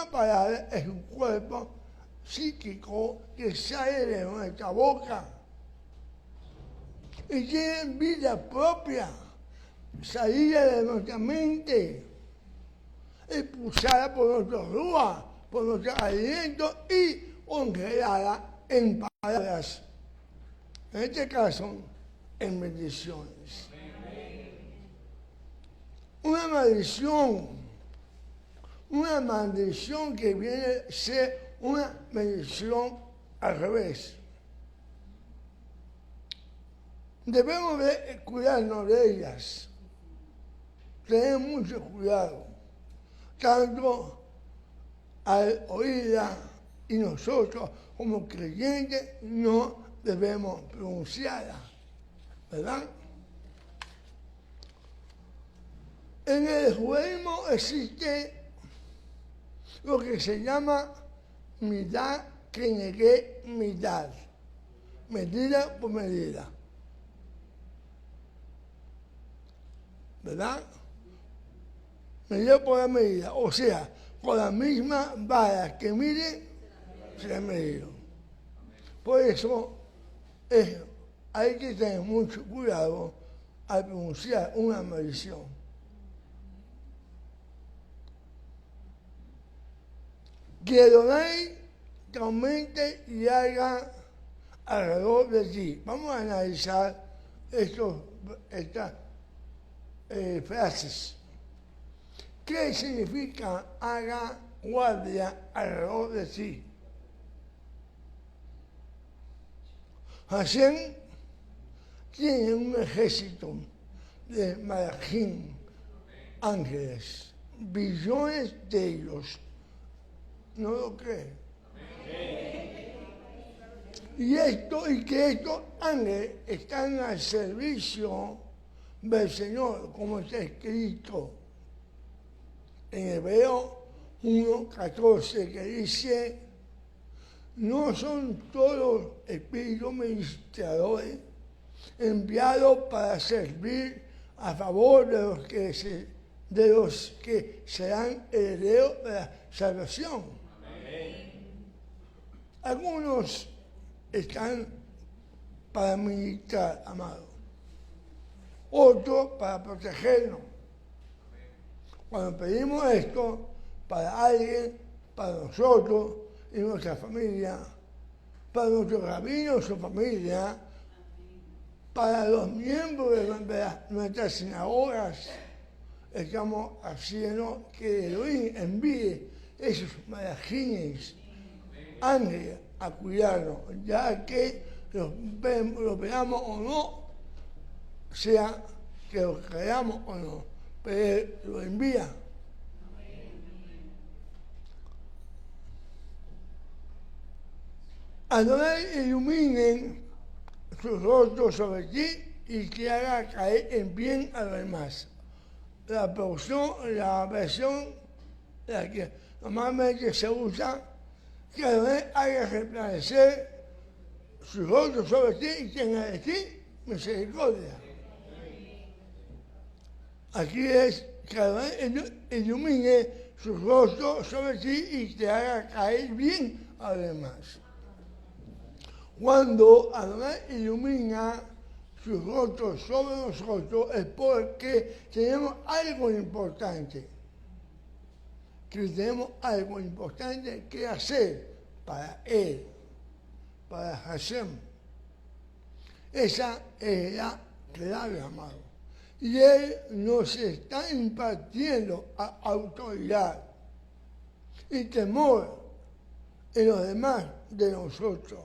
una palabra es un cuerpo psíquico que sale de nuestra boca y tiene vida propia, salida de nuestra mente, expulsada por nuestro rúa, por nuestro aliento y congelada en palabras, en este caso, en bendiciones. Una maldición que viene a ser una bendición al revés. Debemos de cuidarnos de ellas, tener mucho cuidado, tanto al oírla y nosotros como creyentes no debemos pronunciarla, ¿verdad? En el judaísmo existe lo que se llama midá kenegé midá, medida por medida, ¿verdad? Medida por la medida, o sea, con la misma vara que mide, se ha medido. Por eso hay que tener mucho cuidado al pronunciar una maldición. Que Adonai te aumente y haga alrededor de ti. Vamos a analizar estas frases. ¿Qué significa haga guardia alrededor de ti? Hashem tiene un ejército de malachim, ángeles, billones de ellos. ¿No lo cree? Y que estos ángeles están al servicio del Señor, como está escrito en Hebreo 1:14, que dice: no son todos espíritus ministradores enviados para servir a favor de los que serán herederos de la salvación. Algunos están para ministrar, amado. Otros para protegernos. Cuando pedimos esto para alguien, para nosotros y nuestra familia, para nuestros rabinos, su familia, para los miembros de nuestras sinagogas, estamos haciendo que Elohim envíe esos malachines, ángeles, a cuidarnos, ya que lo veamos o no, sea que lo creamos o no, pero Él lo envía. Adonai iluminen sus rostros sobre ti y que haga caer en bien a los demás. La versión la que normalmente se usa, que Adonai haga resplandecer sus rostros sobre ti y tenga de ti misericordia. Aquí es que Adonai ilumine sus rostros sobre ti y te haga caer bien a los demás. Cuando Adonai ilumina sus rostros sobre nosotros es porque tenemos algo importante. Que tenemos algo importante que hacer para Él, para Hashem. Esa es la clave, amado. Y Él nos está impartiendo autoridad y temor en los demás de nosotros,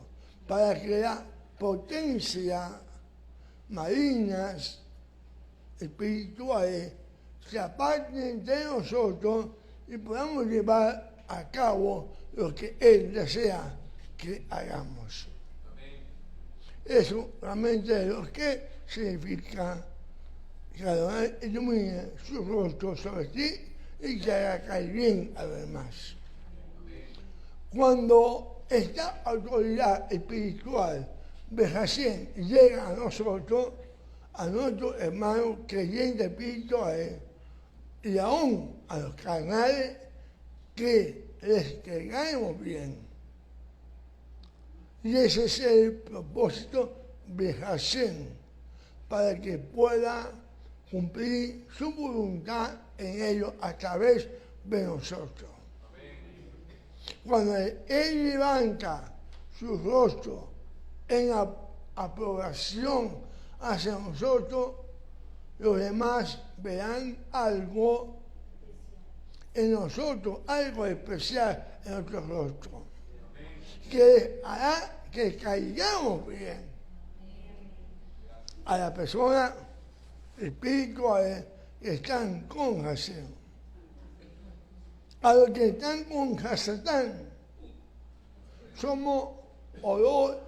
para que la potencia malignas, espirituales, se aparten de nosotros y podamos llevar a cabo lo que Él desea que hagamos. Eso realmente es lo que significa que Adonai ilumine su rostro sobre ti y que haga caer bien a los demás. Cuando esta autoridad espiritual de Hashem llega a nosotros, a nuestros hermanos creyentes espirituales y aún a los carnales que les caigamos bien. Y ese es el propósito de Hashem, para que pueda cumplir su voluntad en ellos a través de nosotros. Cuando Él levanta su rostro en aprobación hacia nosotros, los demás verán algo en nosotros, algo especial en nuestro rostro, que hará que caigamos bien a la persona espirituales que están con Hashem. A los que están con Hasatán, somos olor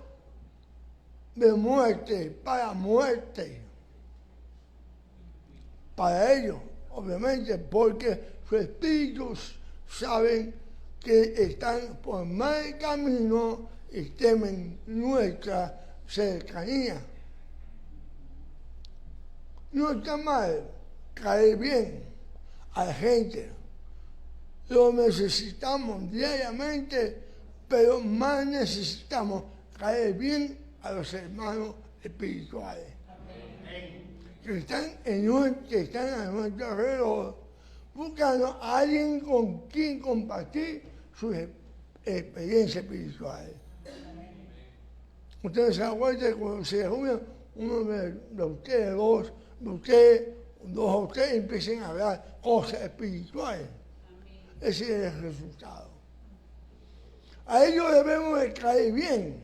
de muerte para muerte. Para ellos, obviamente, porque sus espíritus saben que están por mal camino y temen nuestra cercanía. No está mal caer bien a la gente. Lo necesitamos diariamente, pero más necesitamos caer bien a los hermanos espirituales. Que están a nuestro alrededor, buscando a alguien con quien compartir sus experiencias espirituales. Ustedes se acuerdan cuando se reúnen uno de ustedes dos o tres empiecen a hablar cosas espirituales. Ese es el resultado. A ellos debemos de caer bien,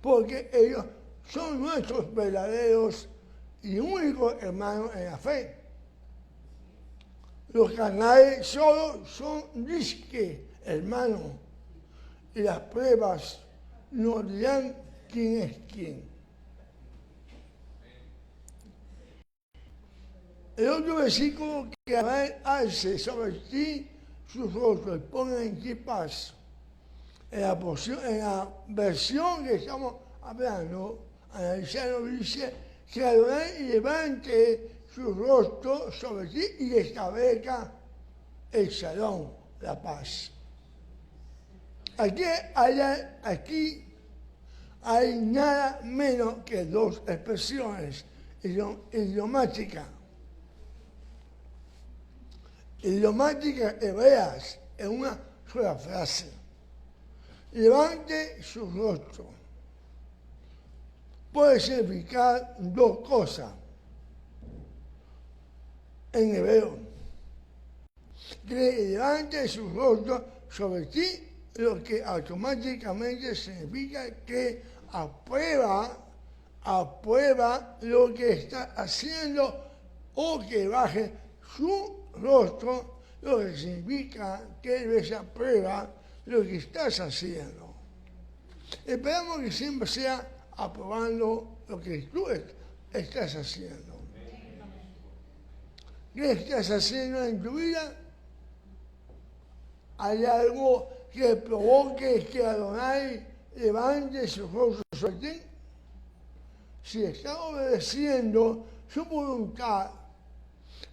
porque ellos son nuestros verdaderos y únicos hermanos en la fe. Los carnales solo son disque hermanos, y las pruebas nos dirán quién es quién. El otro versículo que alce sobre ti sus rostros y pongan en ti paz. En la versión que estamos hablando, analizando, dice que Adonai levante su rostro sobre ti y establezca el shalom, la paz. Aquí hay nada menos que dos expresiones idiomáticas. Idiomáticas hebreas en una sola frase. Levante su rostro. Puede significar dos cosas en hebreo. Que levante su rostro sobre ti, lo que automáticamente significa que aprueba lo que está haciendo, o que baje su rostro, lo que significa que él desaprueba lo que estás haciendo. Esperamos que siempre sea aprobando lo que tú estás haciendo. ¿Qué estás haciendo en tu vida? ¿Hay algo que provoque que Adonai levante su rostro sobre ti? Si estás obedeciendo su voluntad,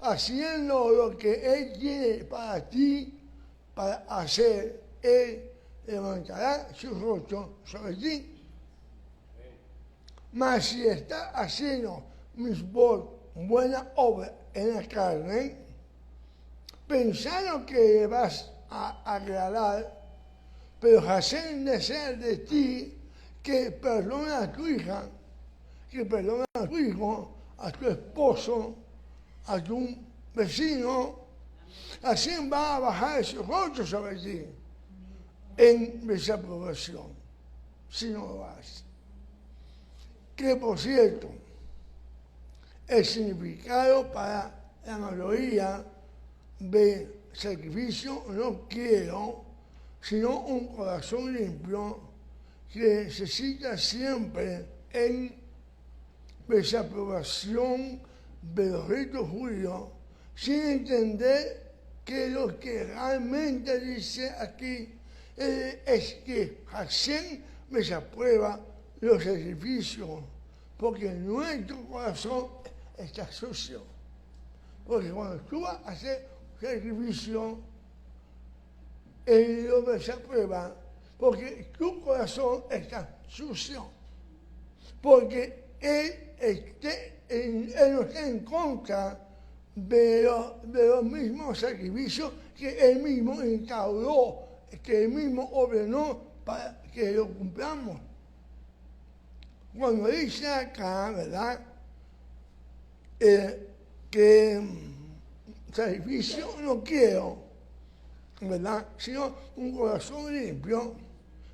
haciendo lo que Él quiere para ti, para hacer, Él levantará su rostro sobre ti. Mas si estás haciendo buena obra en la carne, pensando que vas a agradar, pero Hashem desea de ti que perdone a tu hija, que perdone a tu hijo, a tu esposo, a tu vecino. Así va a bajar su rostro sobre ti en desaprobación, si no lo haces. Que por cierto, el significado para la mayoría de sacrificio no quiero, sino un corazón limpio que necesita siempre en desaprobación de los ritos judíos, sin entender que lo que realmente dice aquí es que Hashem desaprueba los sacrificios, porque nuestro corazón está sucio. Porque cuando tú vas a hacer sacrificio, Él lo desaprueba porque tu corazón está sucio. Porque Él no está en contra de los mismos sacrificios que Él mismo instauró, que Él mismo ordenó para que lo cumplamos. Cuando dice acá, ¿verdad? Que sacrificio no quiero, ¿verdad? Sino un corazón limpio,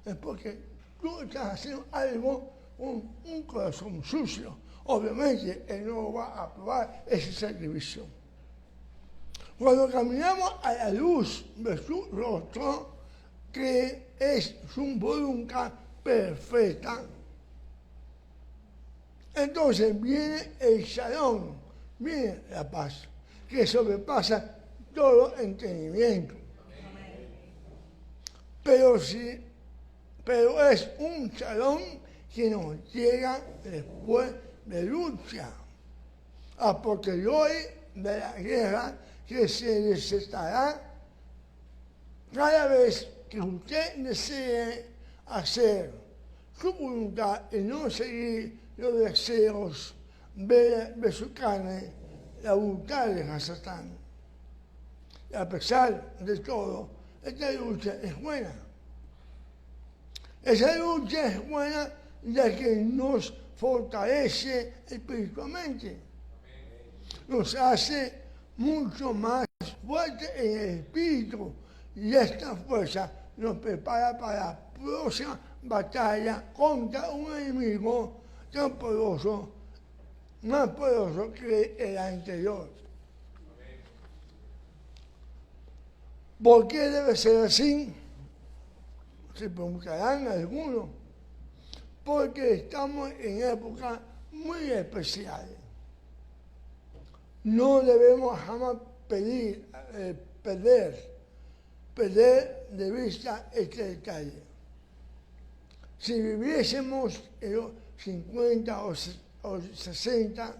es porque tú estás haciendo algo con un corazón sucio. Obviamente, Él no va a aprobar ese sacrificio. Cuando caminamos a la luz de su rostro, que es su voluntad perfecta, entonces viene el shalom, viene la paz, que sobrepasa todo entendimiento. Pero es un shalom que nos llega después de lucha, a posteriori de la guerra que se desatará cada vez que usted desee hacer su voluntad y no seguir los deseos de su carne, la voluntad de Satán. Y a pesar de todo, esta lucha es buena. Esa lucha es buena ya que nos fortalece espiritualmente. Nos hace mucho más fuertes en el espíritu y esta fuerza nos prepara para la próxima batalla contra un enemigo tan poderoso, más poderoso que el anterior. ¿Por qué debe ser así? Se preguntarán algunos. Porque estamos en épocas muy especiales. No debemos jamás perder de vista este detalle. Si viviésemos en los 50 o 60,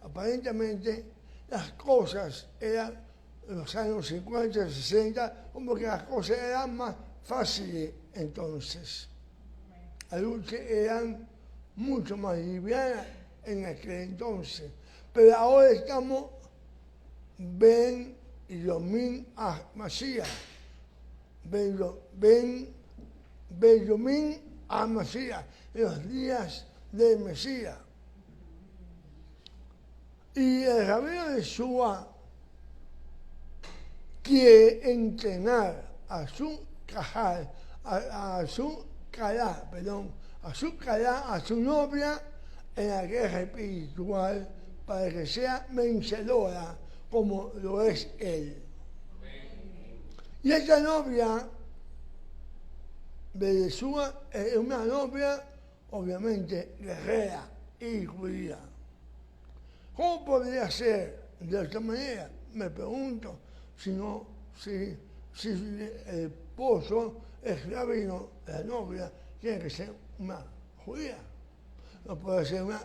aparentemente las cosas eran, en los años 50 y 60, como que las cosas eran más fáciles entonces. Las luchas eran mucho más livianas en aquel entonces. Pero ahora estamos Ben Yomim HaMashiach. Ben Yomim HaMashiach, en los días del Mesías. Y el rabino de Shua quiere entrenar a su cajal, a su novia en la guerra espiritual para que sea vencedora como lo es él. Y esta novia de Yeshua es una novia obviamente guerrera y judía. ¿Cómo podría ser de esta manera? Me pregunto, si el esposo, el rabino, la novia, tiene que ser una judía. No puede ser una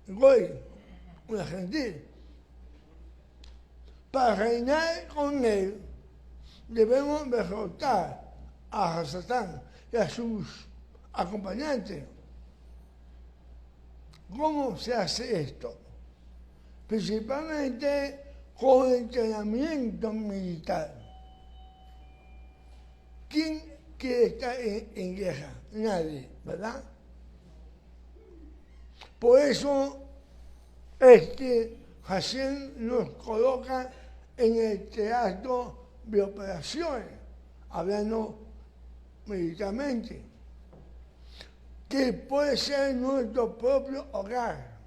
goy, una gentil. Para reinar con él, debemos derrotar a Satán y a sus acompañantes. ¿Cómo se hace esto? Principalmente con entrenamiento militar. ¿Quién quiere estar en guerra? Nadie, ¿verdad? Por eso es que Hashem nos coloca en el teatro de operaciones, hablando militarmente, que puede ser nuestro propio hogar,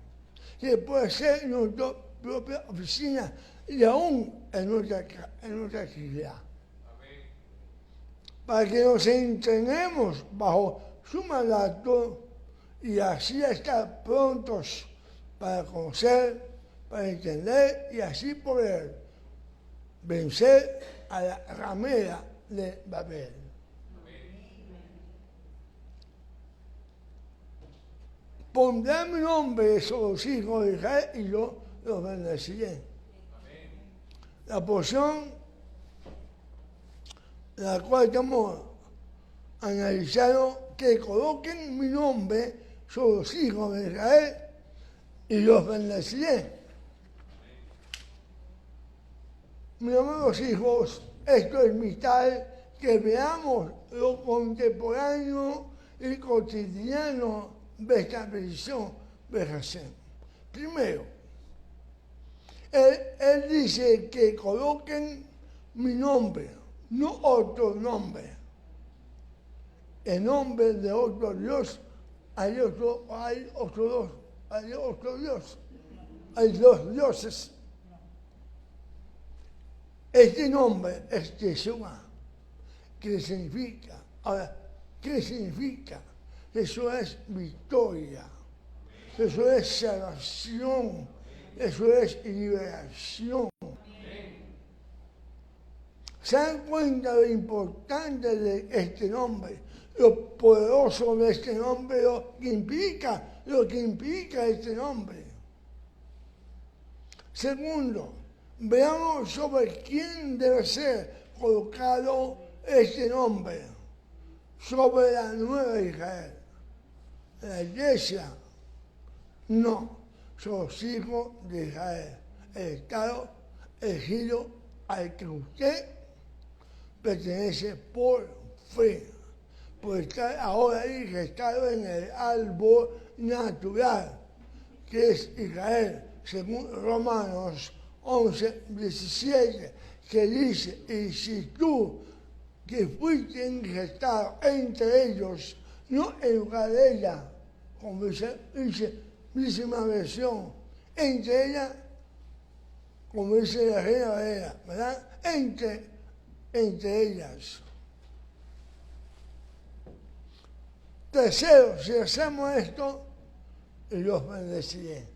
que puede ser nuestra propia oficina y aún en nuestra actividad. Para que nos entrenemos bajo su mandato y así estar prontos para conocer, para entender y así poder vencer a la ramera de Babel. Pondrá mi nombre sobre los hijos de Israel y yo los bendeciré. La porción la cual estamos analizando, que coloquen mi nombre sobre los hijos de Israel y los bendeciré. Mis amados hijos, esto es vital que veamos lo contemporáneo y cotidiano de esta bendición de Hashem. Primero, él dice que coloquen mi nombre, no otro nombre. El nombre de otro Dios, hay otro Dios, hay dos dioses. Este nombre es Yeshua, que significa, ahora, ¿qué significa? Eso es victoria, eso es salvación, eso es liberación. ¿Se dan cuenta de lo importante de este nombre? Lo poderoso de este nombre, lo que implica este nombre. Segundo, veamos sobre quién debe ser colocado este nombre. Sobre la nueva Israel. La iglesia, no, son los hijos de Israel. El Estado elegido al que usted pertenece por fe, por estar ahora registrado en el árbol natural, que es Israel, según Romanos 11:17, que dice, y si tú que fuiste ingestado entre ellos, no en lugar de ella, como dice misma versión, entre ella, como dice la Reina Valera, ¿verdad? Entre ellas. Tercero, si hacemos esto, los bendeciré.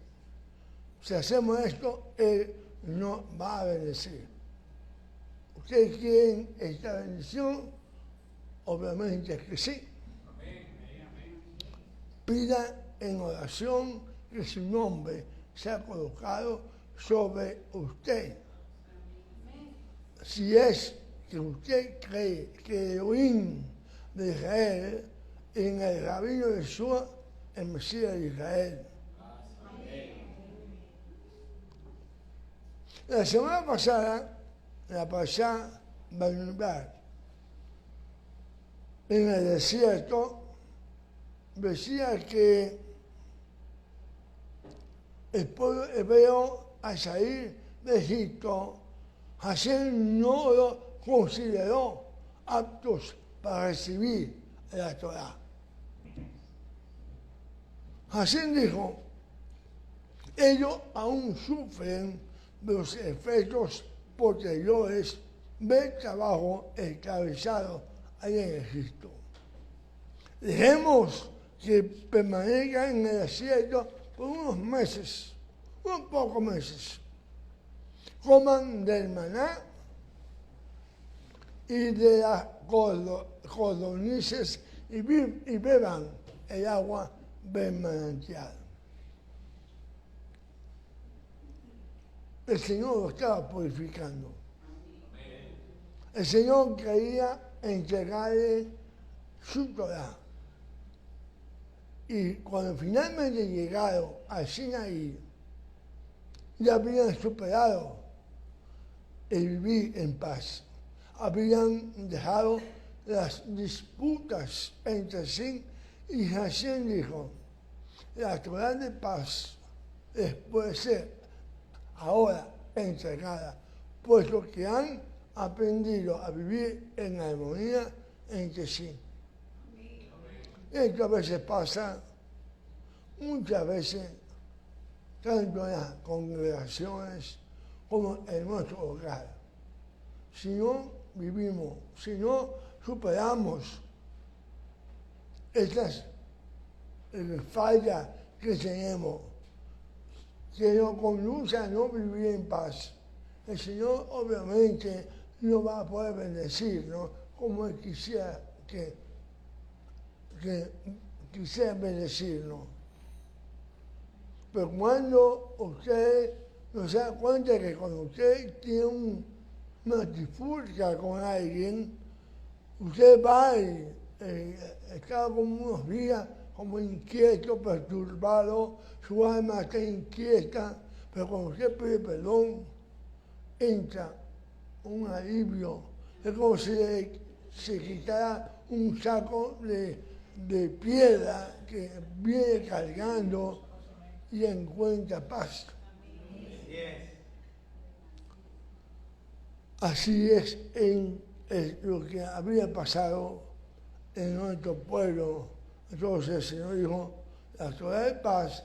Si hacemos esto, Él nos va a bendecir. ¿Ustedes quieren esta bendición? Obviamente que sí. Pida en oración que su nombre sea colocado sobre usted. Si es que usted cree que Elohim de Israel, en el rabino de Yeshua, el Mesías de Israel. La semana pasada, la pasada Bamidbar, en el desierto, decía que el pueblo hebreo al salir de Egipto, Hashem no lo consideró aptos para recibir la Torá. Hashem dijo, ellos aún sufren de los efectos posteriores del trabajo esclavizado allá en Egipto. Dejemos que permanezcan en el desierto por unos meses, unos pocos meses. Coman del maná y de las codornices y beban el agua del manantial. El Señor lo estaba purificando. El Señor quería entregarle su Torá. Y cuando finalmente llegaron al Sinaí, ya habían superado el vivir en paz. Habían dejado las disputas entre sí y Hashem dijo, la Torá de paz puede ser ahora entregada, puesto que han aprendido a vivir en armonía entre sí. Esto a veces pasa, muchas veces, tanto en las congregaciones como en nuestro hogar. Si no vivimos, si no superamos estas fallas que tenemos, que nos conduce a no vivir en paz, el Señor obviamente no va a poder bendecirnos como Él quisiera que quisiera bendecirnos. Pero cuando usted no se da cuenta que cuando usted tiene una disputa con alguien, usted va y está como unos días como inquieto, perturbado, su alma está inquieta, pero cuando usted pide perdón, entra un alivio. Es como si se quitara un saco de piedra que viene cargando y encuentra paz. Así es lo que había pasado en nuestro pueblo. Entonces el Señor dijo, la Torah de paz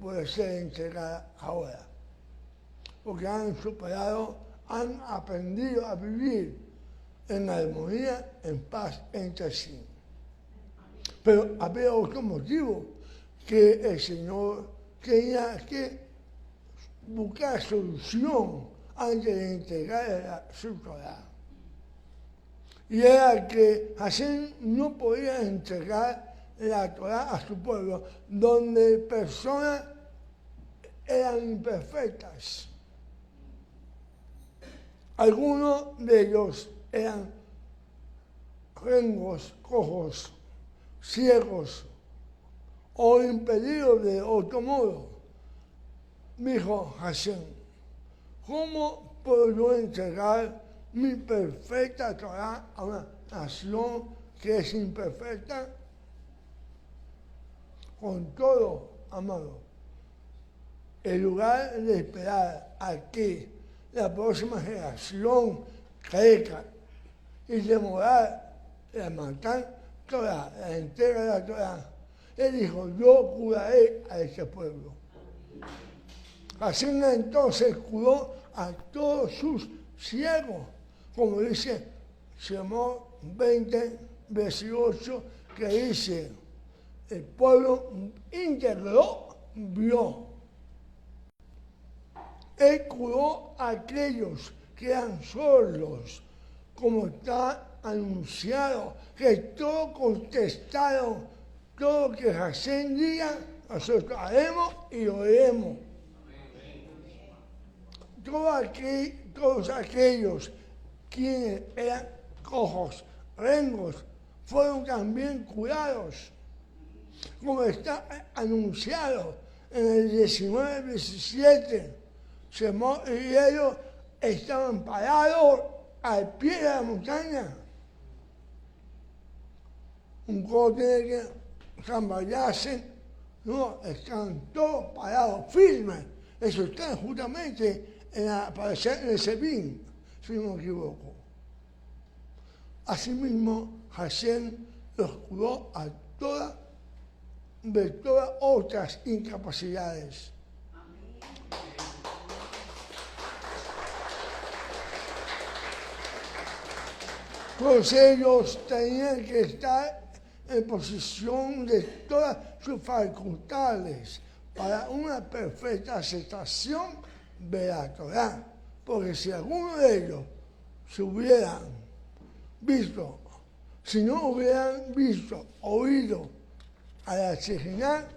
puede ser entregada ahora, porque han superado, han aprendido a vivir en armonía, en paz entre sí. Pero había otro motivo, que el Señor tenía que buscar solución antes de entregar su Torah. Y era que Hashem no podía entregar la Torah a su pueblo, donde personas eran imperfectas. Algunos de ellos eran rengos, cojos, ciegos o impedidos de otro modo. Dijo Hashem, ¿cómo puedo yo entregar mi perfecta Torah a una nación que es imperfecta? Con todo, amado, en lugar de esperar a que la próxima generación crezca y demorar la matar Torah, la entrega de la Torah, él dijo, yo curaré a este pueblo. Así entonces curó a todos sus ciegos, como dice Sermón 20, 18, que dice, el pueblo íntegro vio. Él curó a aquellos que eran sordos, como está anunciado, que todos contestaron todo lo que Hashem diga, nosotros haremos y oiremos. Todos aquellos quienes eran cojos, rengos, fueron también curados, como está anunciado en el 19-17, y ellos estaban parados al pie de la montaña. Un cojo tiene que zamballarse, no, están todos parados, firmes. Eso está justamente aparecer en el Sebín, si no me equivoco. Asimismo, Hashem los curó a de todas otras incapacidades. Todos ellos tenían que estar en posición de todas sus facultades para una perfecta aceptación de la Torah. Porque si alguno de ellos se hubieran visto, si no hubieran visto, oído a la Shejinah,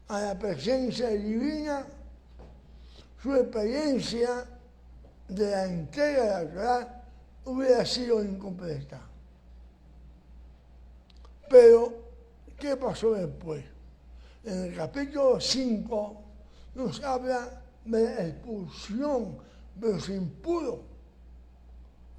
a la presencia divina, su experiencia de la entrega de la Torah hubiera sido incompleta. Pero, ¿qué pasó después? En el capítulo 5 nos habla de la expulsión de los impuros.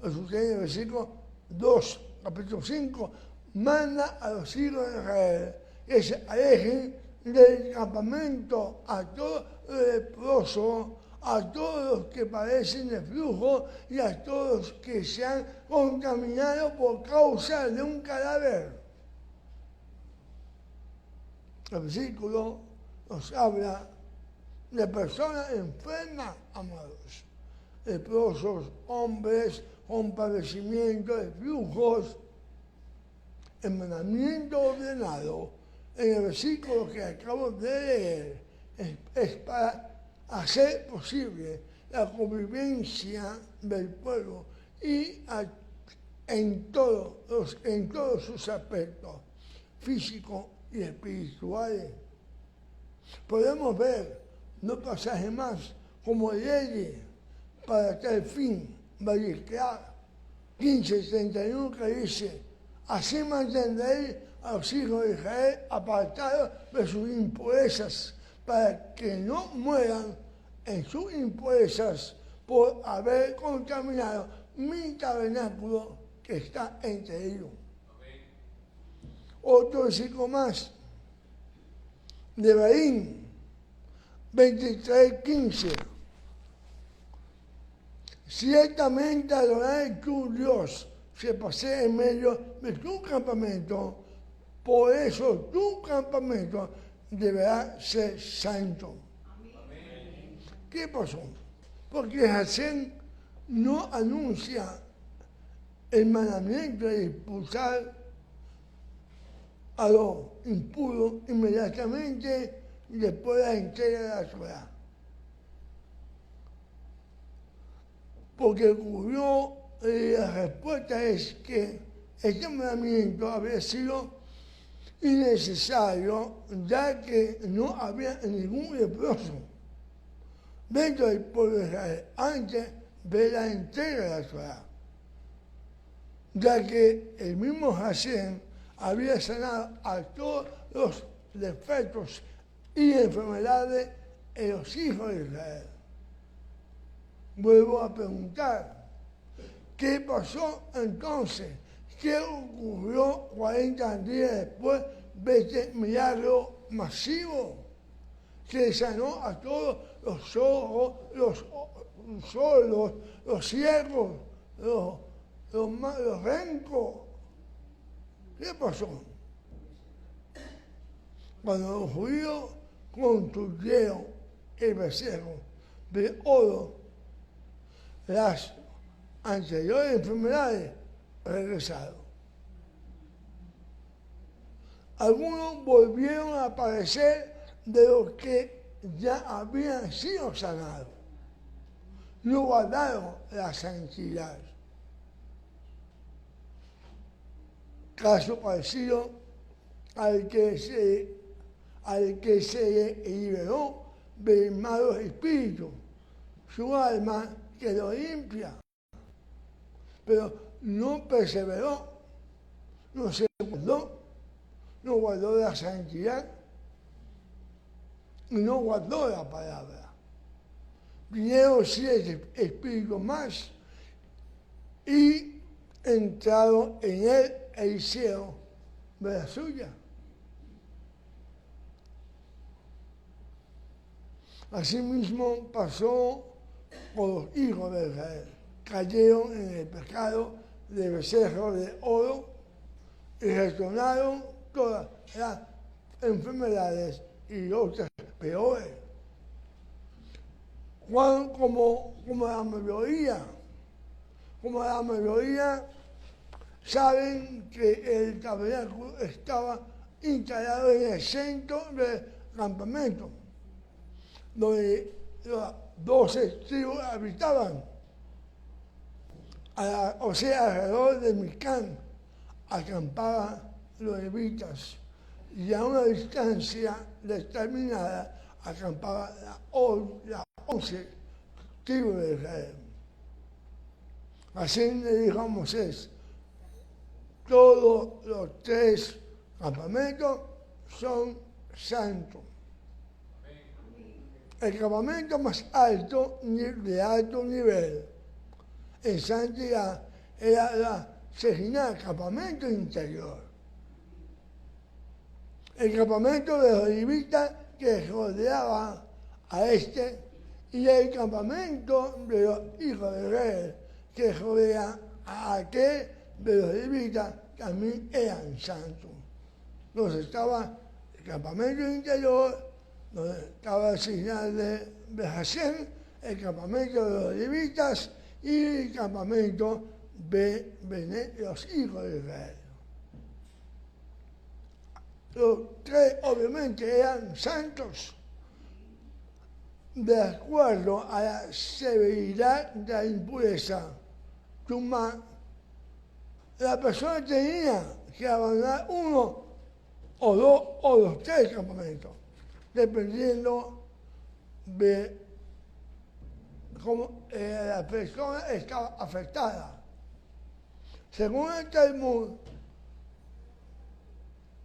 Eso tiene el versículo 2, capítulo 5, manda a los hijos de Israel que se alejen del campamento a todos los leprosos, a todos los que padecen de flujo y a todos los que se han contaminado por causa de un cadáver. El versículo nos habla de personas enfermas, amados, leprosos, hombres con padecimiento de flujos. El mandamiento ordenado en el versículo que acabo de leer es para hacer posible la convivencia del pueblo y en todos sus aspectos, físicos y espirituales. Podemos ver, no pasaje más, como leyes para tal fin. Valleclar 15:31 que dice, así mantendréis a los hijos de Israel apartados de sus impurezas, para que no mueran en sus impurezas por haber contaminado mi tabernáculo que está entre ellos. Otro versículo más, de Barín 23:15. Ciertamente Adonai tu Dios se pasea en medio de tu campamento, por eso tu campamento deberá ser santo. Amén. ¿Qué pasó? Porque Hashem no anuncia el mandamiento de expulsar a los impuros inmediatamente después de la entrega de la ciudad. Porque ocurrió, la respuesta es que este mandamiento había sido innecesario, ya que no había ningún leproso dentro del pueblo de Israel antes de la entrega de la ciudad, ya que el mismo Hashem había sanado a todos los defectos y enfermedades en los hijos de Israel. Vuelvo a preguntar, ¿qué pasó entonces? ¿Qué ocurrió 40 días después de este milagro masivo que sanó a todos los sordos, los sordos, los ciegos, los rencos? ¿Qué pasó? Cuando los judíos construyeron el becerro de oro, las anteriores enfermedades regresaron. Algunos volvieron a aparecer de los que ya habían sido sanados. No guardaron la santidad. Caso parecido al que se liberó de malos espíritus. Su alma quedó limpia, pero no perseveró, no se guardó, no guardó la santidad y no guardó la palabra. Vinieron 7 espíritus más y entraron en él e hicieron de la suya. Asimismo pasó con los hijos de Israel. Cayeron en el pecado de becerro de oro y retornaron todas las enfermedades y otras peores. Como la mayoría saben que el tabernáculo estaba instalado en el centro del campamento, donde las 12 tribus habitaban, o sea, alrededor de Micán acampaban los levitas, y a una distancia determinada acampaban las 11 tribus de Israel. Así le dijo a Moisés, todos los 3 campamentos son santos. El campamento más alto, de alto nivel, en santidad, era la Sejina, el campamento interior. El campamento de los levitas que rodeaba a este, y el campamento de los hijos de Israel que rodea a aquel de los levitas, también eran santos. Entonces estaba el campamento interior, donde estaba la señal de Hashem, el campamento de los levitas y el campamento de los hijos de Israel. Los 3 obviamente eran santos, de acuerdo a la severidad de la impureza. La persona tenía que abandonar uno o 2 o los 3 campamentos, dependiendo de como la persona estaba afectada. Según el Talmud,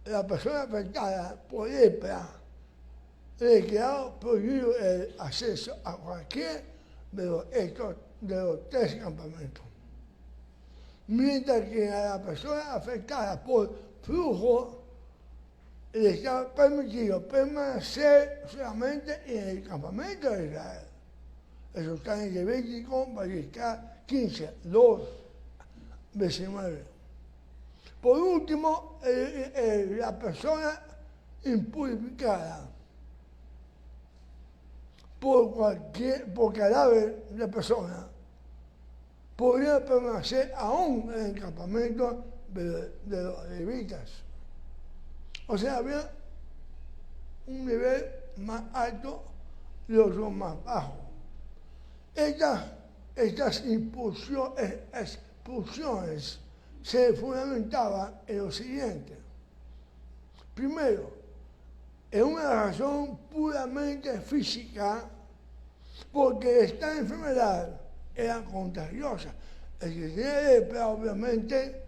la persona afectada por lepra le quedaba prohibido el acceso a cualquier de los 3 campamentos. Mientras que a la persona afectada por flujo le estaba permitido permanecer solamente en el campamento de Israel. Eso está en Levítico, Valleca 15, 2, 19. Por último, la persona impurificada por cadáver de persona podría permanecer aún en el campamento de los levitas. O sea, había un nivel más alto y otro más bajo. Estas expulsiones se fundamentaban en lo siguiente. Primero, en una razón puramente física, porque esta enfermedad era contagiosa. El que tenía lepra, obviamente,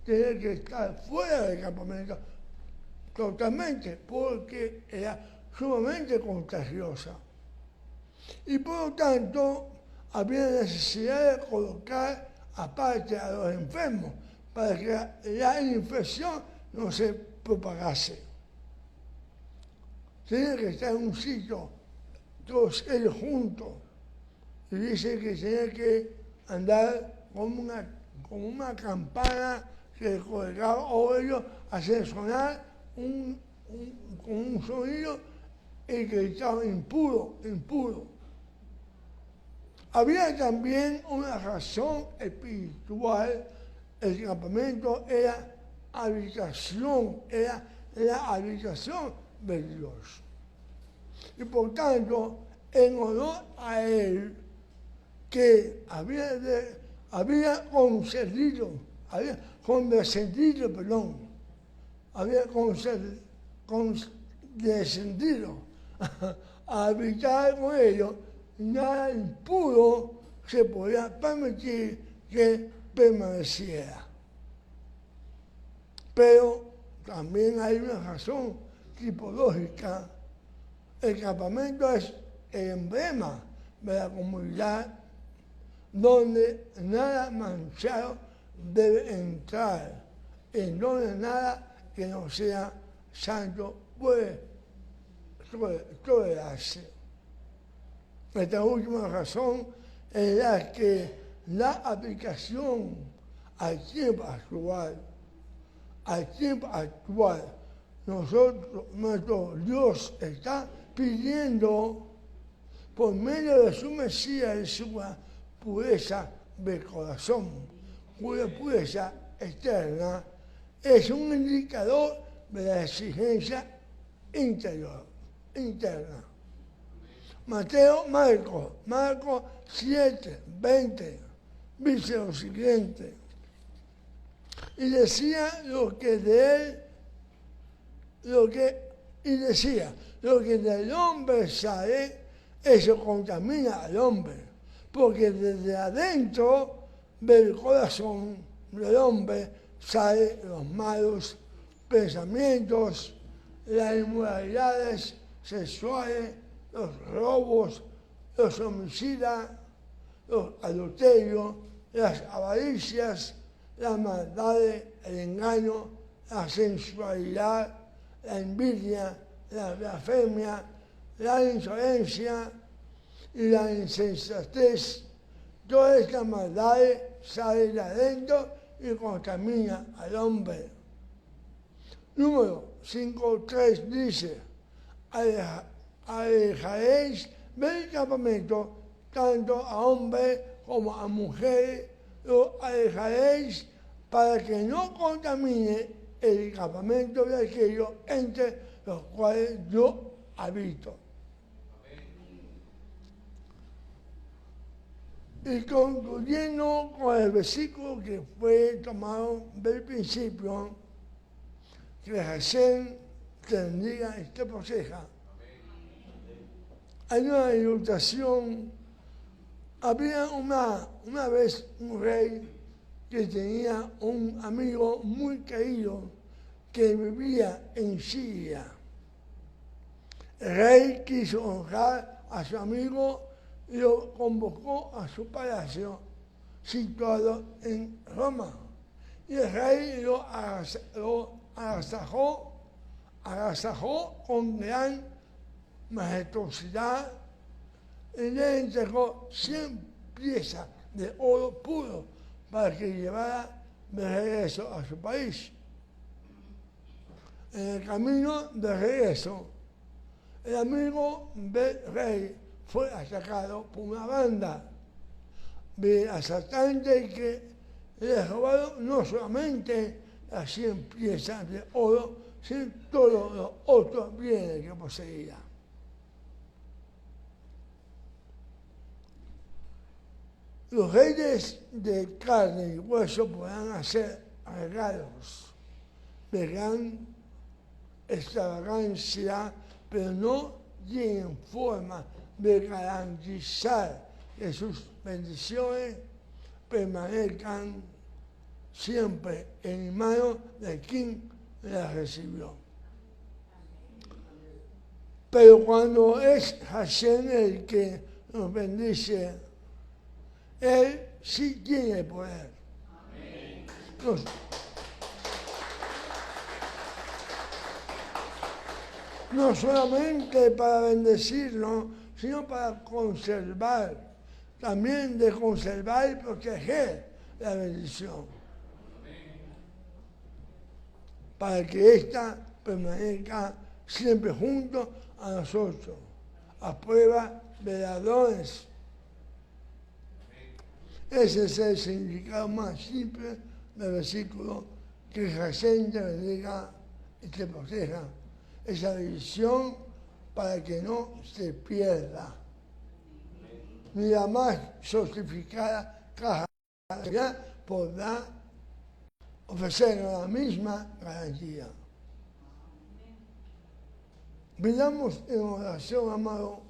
tenía que estar fuera del campamento totalmente, porque era sumamente contagiosa. Y por lo tanto, había necesidad de colocar aparte a los enfermos para que la infección no se propagase. Tenía que estar en un sitio, todos ellos juntos. Y dice que tenía que andar como una campana que colgaba o ellos hacer sonar con un sonido y que estaba impuro. Había también una razón espiritual. El campamento era habitación, era la habitación de Dios. Y por tanto, en honor a él, que había condescendido a habitar con ellos, nada impuro se podía permitir que permaneciera. Pero también hay una razón tipológica. El campamento es el emblema de la comunidad donde nada manchado debe entrar, en donde nada que no sea santo puede tolerarse. Esta última razón es la que la aplicación al tiempo actual, nuestro Dios está pidiendo por medio de su Mesías y su pureza del corazón, cuya pureza externa es un indicador de la exigencia interna. Marcos 7, 20, dice lo siguiente: y decía lo que del hombre sale, eso contamina al hombre, porque desde adentro del corazón del hombre salen los malos pensamientos, las inmoralidades sexuales, los robos, los homicidas, los adulterios, las avaricias, las maldades, el engaño, la sensualidad, la envidia, la blasfemia, la insolencia y la insensatez. Todas estas maldades salen de adentro y contamina al hombre. Número 5.3 dice: alejaréis del campamento tanto a hombres como a mujeres, lo alejaréis para que no contamine el campamento de aquellos entre los cuales yo habito. Y concluyendo con el versículo que fue tomado del principio, que Hashem te bendiga y te proteja. Hay una ilustración Había una vez un rey que tenía un amigo muy querido que vivía en Siria. El rey quiso honrar a su amigo y lo convocó a su palacio situado en Roma. Y el rey lo agasajó con gran majestuosidad y le entregó 100 piezas de oro puro para que llevara de regreso a su país. En el camino de regreso, el amigo del rey fue atacado por una banda de asaltantes que le robaron no solamente las 100 piezas de oro, sino todos los otros bienes que poseía. Los reyes de carne y hueso podrán hacer regalos de gran extravagancia, pero no tienen forma de garantizar que sus bendiciones permanezcan siempre en manos de quien las recibió. Pero cuando es Hashem el que nos bendice, Él sí tiene poder. No solamente para bendecirnos, sino para conservar, también de conservar y proteger la bendición. Para que ésta permanezca siempre junto a nosotros, a prueba de ladrones. Ese es el significado más simple del versículo, que Hashem te bendiga y te proteja. Esa bendición para que no se pierda. Ni la más sofisticada caja podrá ofrecer la misma garantía. Pidamos en oración, amado,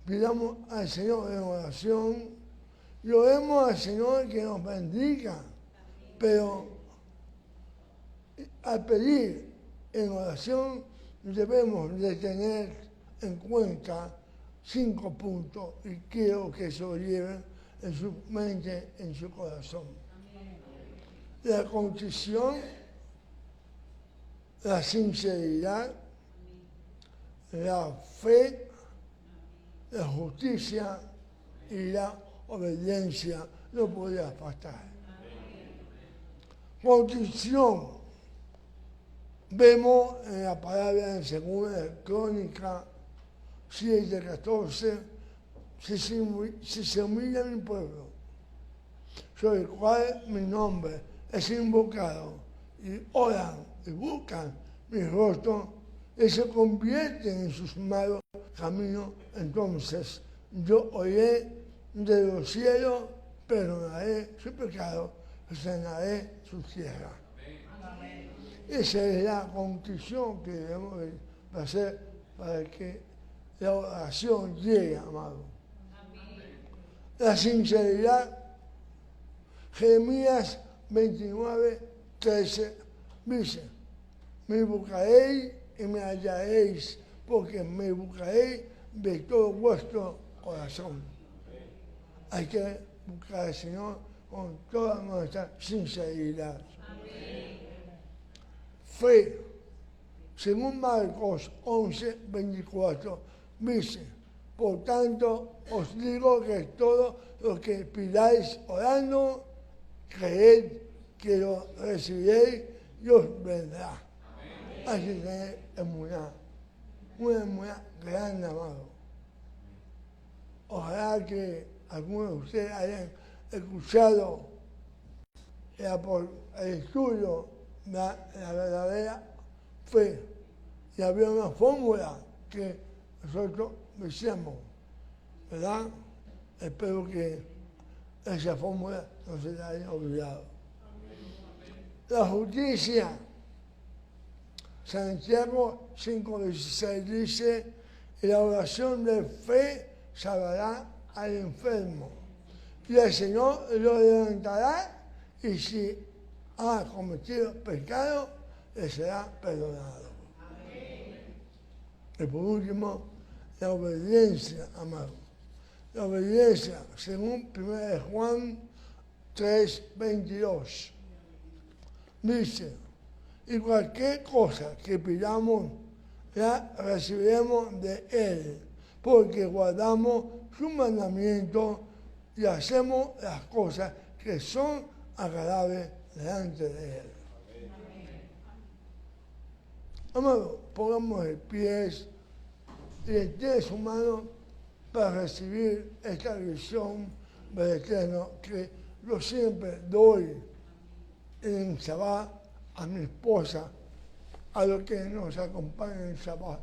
pidamos al Señor en oración, lloremos al Señor que nos bendiga, pero al pedir en oración debemos de tener en cuenta 5 puntos y quiero que se lo lleven en su mente, en su corazón. La contrición, la sinceridad, la fe, la justicia y la obediencia no podría faltar. Contrición. Vemos en la palabra en 2 Crónicas 7:14, si se humilla mi pueblo, sobre el cual mi nombre es invocado, y oran y buscan mi rostro, y se convierten en sus malos caminos, entonces yo oiré de los cielos, perdonaré su pecado, sanaré su tierra. Esa es la contrición que debemos de hacer para que la oración llegue, amado. La sinceridad. Jeremías 29:13 dice: me buscaréis y me hallaréis, porque me buscaréis de todo vuestro corazón. Hay que buscar al Señor con toda nuestra sinceridad. Fe, según Marcos 11:24, dice: por tanto os digo que todo lo que pidáis orando, creed que lo recibiréis y os vendrá. Hay que tener una emuná grande, amado. Ojalá que algunos de ustedes hayan escuchado el estudio de la verdadera fe. Y había una fórmula que nosotros decíamos, ¿verdad? Espero que esa fórmula no se la haya olvidado. La justicia. Santiago 5:16 dice: la oración de fe salvará al enfermo, y el Señor lo levantará, y si ha cometido pecado, le será perdonado. Y por último, la obediencia, amado. La obediencia, según 1 Juan 3:22, dice, y cualquier cosa que pidamos, la recibiremos de Él, porque guardamos su mandamiento y hacemos las cosas que son agradables delante de Él. Amado, pongamos de pies y extiende su mano para recibir esta visión del Eterno que yo siempre doy en Shabbat a mi esposa, a los que nos acompañan en Shabbat.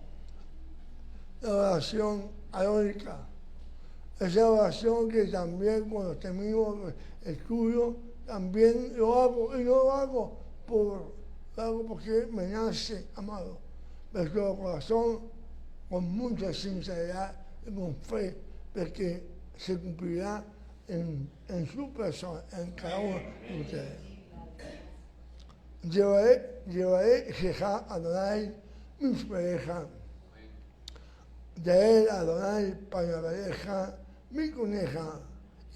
La oración arónica, esa oración que también cuando termino el estudio, también lo hago, y no lo hago porque me nace, amado, de todo corazón, con mucha sinceridad y con fe, porque se cumplirá en su persona, en cada uno de ustedes. Llevaré Jehová Adonai mis parejas, de él Adonai para la pareja mi coneja,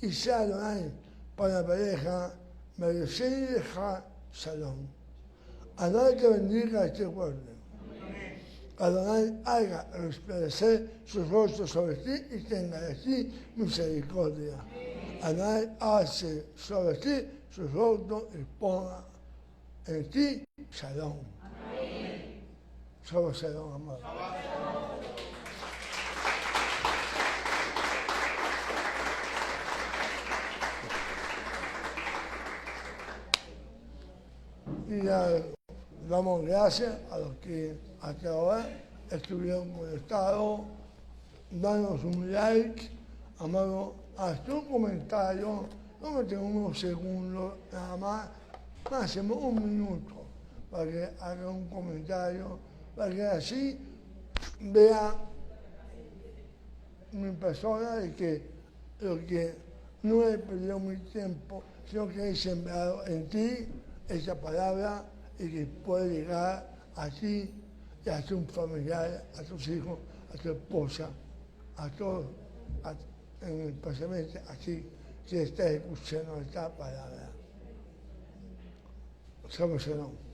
y sea Adonai para la pareja, me deja Shalom. Adonai que bendiga este pueblo. Adonai haga resplandecer sus rostros sobre ti y tenga de ti misericordia. Adonai hace sobre ti sus rostros y ponga en ti Shalom. Solo Shalom, amado. Y damos gracias a los que hasta ahora estuvieron conectados. Danos un like, amado, hasta un comentario, no me tengo unos segundos, nada más, máximo un minuto, para que haga un comentario, para que así vea mi persona de que lo que no he perdido mi tiempo, sino que he sembrado en ti esa palabra y que puede llegar a ti y a tu familiar, a tus hijos, a tu esposa, a todos, especialmente a ti que estás escuchando esta palabra. Shalom, shalom.